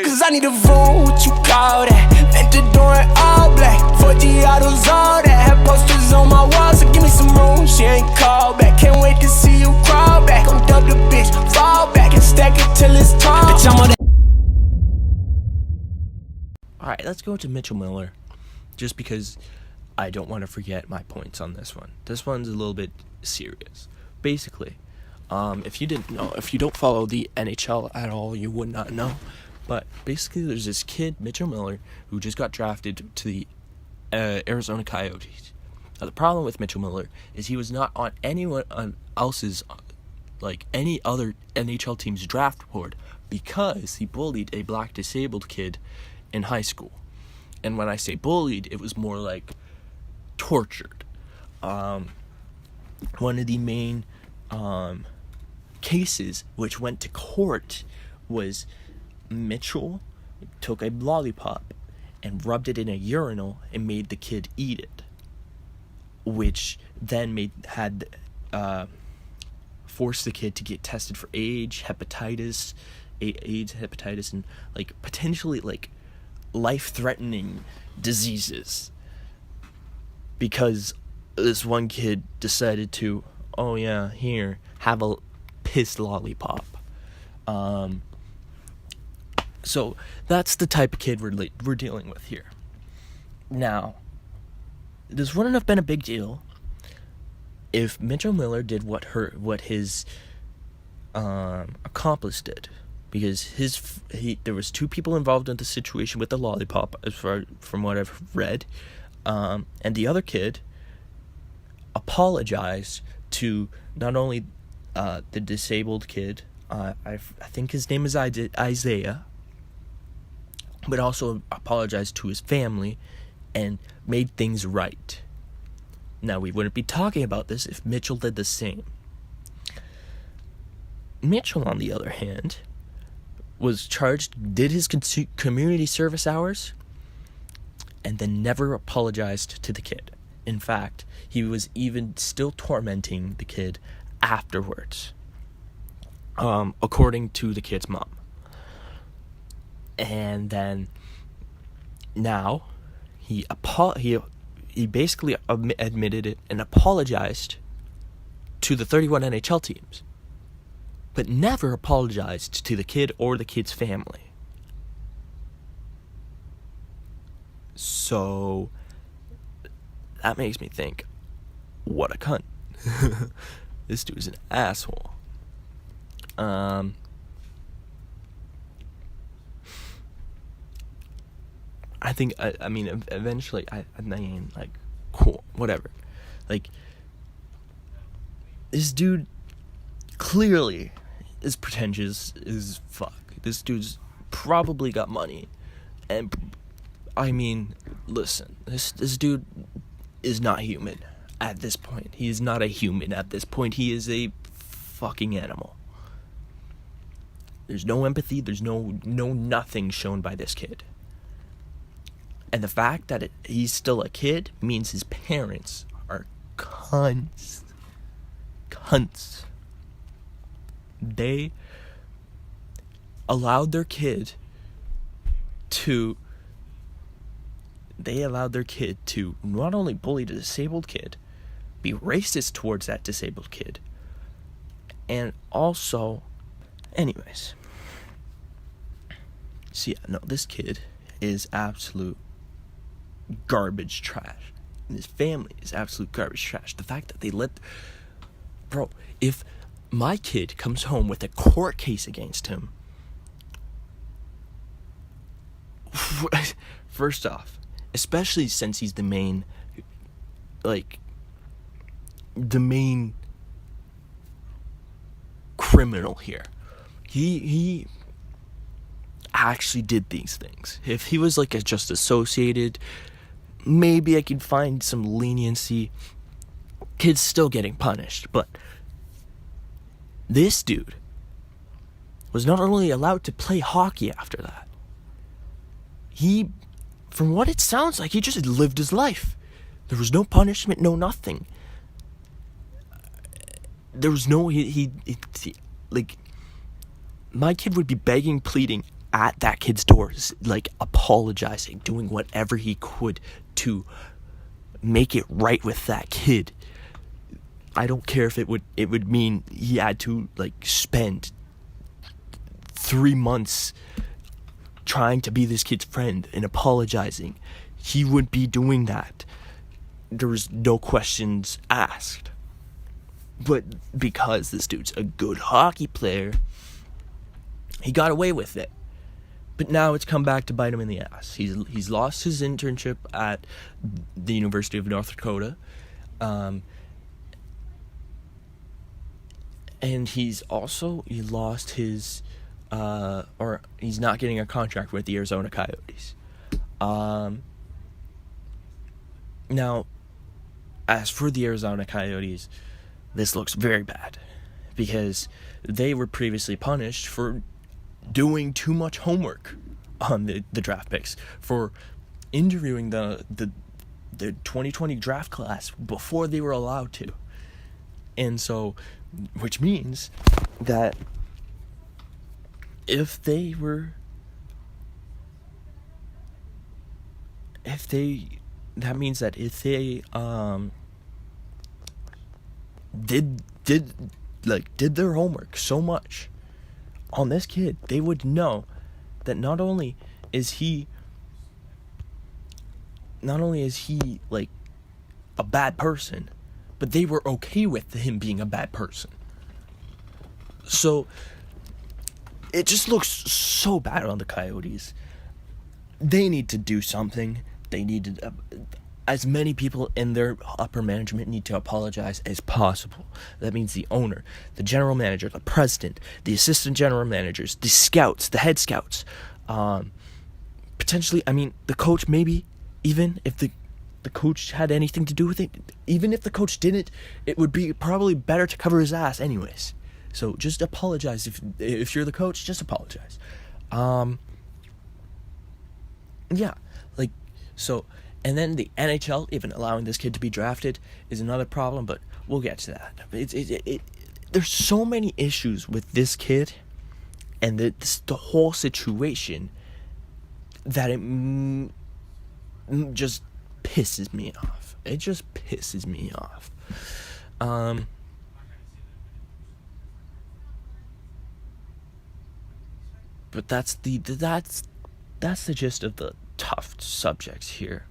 Cause I need a room, what you call that? Ventador in all black, 4G autos, all that. Have posters on my wall, so give me some room. She ain't called back, can't wait to see you crawl back. Gon' dump the bitch, fall back and stack it till it's tall. Bitch, I'm on that. Alright, let's go to Mitchell Miller, just because I don't want to forget my points on this one. This one's a little bit serious. Basically, if you didn't know, if you don't follow the NHL at all, you would not know. But basically, there's this kid, Mitchell Miller, who just got drafted to the Arizona Coyotes. Now, the problem with Mitchell Miller is he was not on anyone else's, like any other NHL team's draft board, because he bullied a black disabled kid in high school. And when I say bullied, it was more like tortured. One of the main cases which went to court was Mitchell took a lollipop and rubbed it in a urinal and made the kid eat it, which then forced the kid to get tested for AIDS, hepatitis, and like potentially like life-threatening diseases, because this one kid decided to, oh yeah, here, have a piss lollipop. So that's the type of kid we're dealing with here. Now, this wouldn't have been a big deal if Mitchell Miller did what his accomplice did, because there was two people involved in the situation with the lollipop, from what I've read, and the other kid apologized to not only the disabled kid, I think his name is Isaiah, but also apologized to his family and made things right. Now, we wouldn't be talking about this if Mitchell did the same. Mitchell, on the other hand, was charged, did his community service hours, and then never apologized to the kid. In fact, he was even still tormenting the kid afterwards, according to the kid's mom. And then now he basically admitted it and apologized to the 31 NHL teams, but never apologized to the kid or the kid's family. So that makes me think, what a cunt. This dude is an asshole. I think, I mean, eventually, I mean, like, cool, whatever. Like, this dude clearly is pretentious as fuck. This dude's probably got money. And, I mean, listen, this dude is not human at this point. He is not a human at this point. He is a fucking animal. There's no empathy. There's no nothing shown by this kid. And the fact that he's still a kid means his parents are cunts. Cunts. They allowed their kid to not only bully the disabled kid, be racist towards that disabled kid, and also, anyways. See, no, this kid is absolute garbage trash, and his family is absolute garbage trash. The fact that they bro, if my kid comes home with a court case against him, first off, especially since he's the main criminal here, he actually did these things. If he was like just associated, maybe I could find some leniency. Kid's still getting punished, but this dude was not only allowed to play hockey after that, from what it sounds like, he just lived his life. There was no punishment, no nothing. There was no, like, my kid would be begging, pleading at that kid's door, like apologizing, doing whatever he could to make it right with that kid. I don't care if it would mean he had to like spend 3 months trying to be this kid's friend and apologizing. He would be doing that. There was no questions asked. But because this dude's a good hockey player, he got away with it. But now it's come back to bite him in the ass. He's lost his internship at the University of North Dakota. And he's lost his, or he's not getting a contract with the Arizona Coyotes. Now, as for the Arizona Coyotes, this looks very bad because they were previously punished for doing too much homework on the draft picks, for interviewing the 2020 draft class before they were allowed to. And so, which means that if they did their homework so much on this kid, they would know that not only is he like a bad person, but they were okay with him being a bad person. So it just looks so bad on the Coyotes. They need to do something. They need to, as many people in their upper management need to apologize as possible. That means the owner, the general manager, the president, the assistant general managers, the scouts, the head scouts, potentially, the coach, maybe, even if the coach had anything to do with it. Even if the coach didn't, it would be probably better to cover his ass anyways. So just apologize. If you're the coach, just apologize. Yeah, like, so, and then the NHL even allowing this kid to be drafted is another problem, but we'll get to that. There's so many issues with this kid and the whole situation that it just pisses me off. It just pisses me off. But that's the gist of the tough subjects here.